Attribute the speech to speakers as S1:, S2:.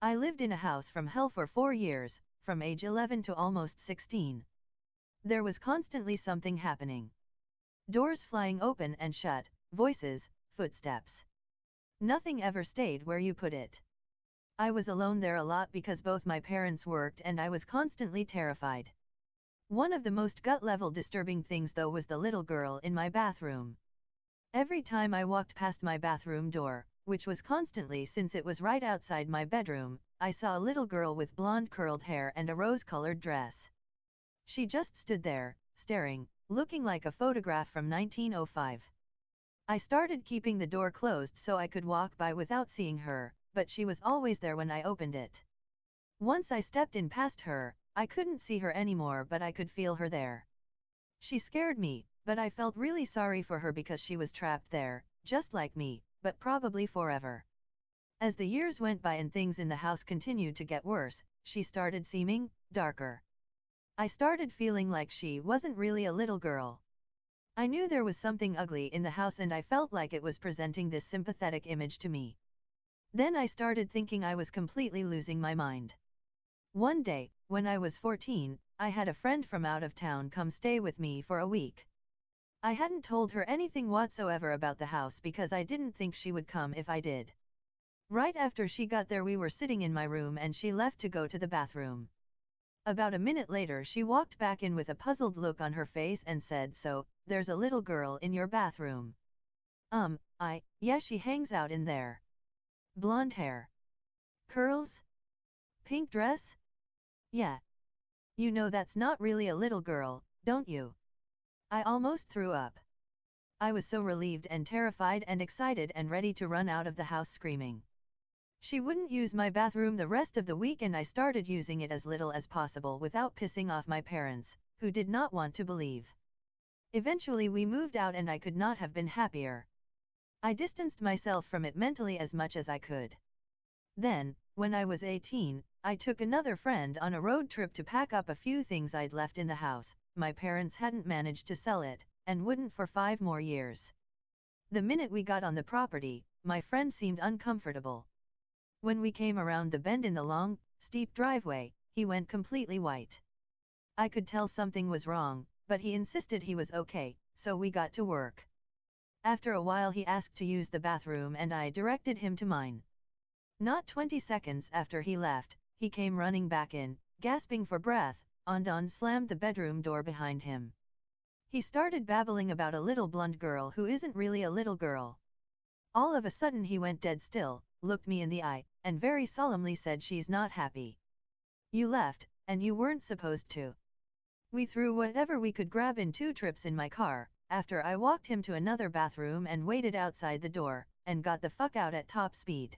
S1: I lived in a house from hell for 4 years, from age 11 to almost 16. There was constantly something happening. Doors flying open and shut, voices, footsteps. Nothing ever stayed where you put it. I was alone there a lot because both my parents worked and I was constantly terrified. One of the most gut-level disturbing things though was the little girl in my bathroom. Every time I walked past my bathroom door, which was constantly since it was right outside my bedroom, I saw a little girl with blonde curled hair and a rose-colored dress. She just stood there, staring, looking like a photograph from 1905. I started keeping the door closed so I could walk by without seeing her, but she was always there when I opened it. Once I stepped in past her, I couldn't see her anymore but I could feel her there. She scared me, but I felt really sorry for her because she was trapped there, just like me, but probably forever. As the years went by and things in the house continued to get worse, she started seeming darker. I started feeling like she wasn't really a little girl. I knew there was something ugly in the house and I felt like it was presenting this sympathetic image to me. Then I started thinking I was completely losing my mind. One day, when I was 14, I had a friend from out of town come stay with me for a week. I hadn't told her anything whatsoever about the house because I didn't think she would come if I did. Right after she got there we were sitting in my room and she left to go to the bathroom. About a minute later she walked back in with a puzzled look on her face and said, "So, there's a little girl in your bathroom?" Yeah, she hangs out in there. Blonde hair. Curls? Pink dress? Yeah. You know that's not really a little girl, don't you? I almost threw up. I was so relieved and terrified and excited and ready to run out of the house screaming. She wouldn't use my bathroom the rest of the week and I started using it as little as possible without pissing off my parents, who did not want to believe. Eventually we moved out and I could not have been happier. I distanced myself from it mentally as much as I could. Then, when I was 18, I took another friend on a road trip to pack up a few things I'd left in the house. My parents hadn't managed to sell it, and wouldn't for 5 more years. The minute we got on the property, my friend seemed uncomfortable. When we came around the bend in the long, steep driveway, he went completely white. I could tell something was wrong, but he insisted he was okay, so we got to work. After a while he asked to use the bathroom and I directed him to mine. Not 20 seconds after he left, he came running back in, gasping for breath, and slammed the bedroom door behind him. He started babbling about a little blonde girl who isn't really a little girl. All of a sudden he went dead still, looked me in the eye, and very solemnly said, "She's not happy. You left, and you weren't supposed to." We threw whatever we could grab in 2 trips in my car, after I walked him to another bathroom and waited outside the door, and got the fuck out at top speed.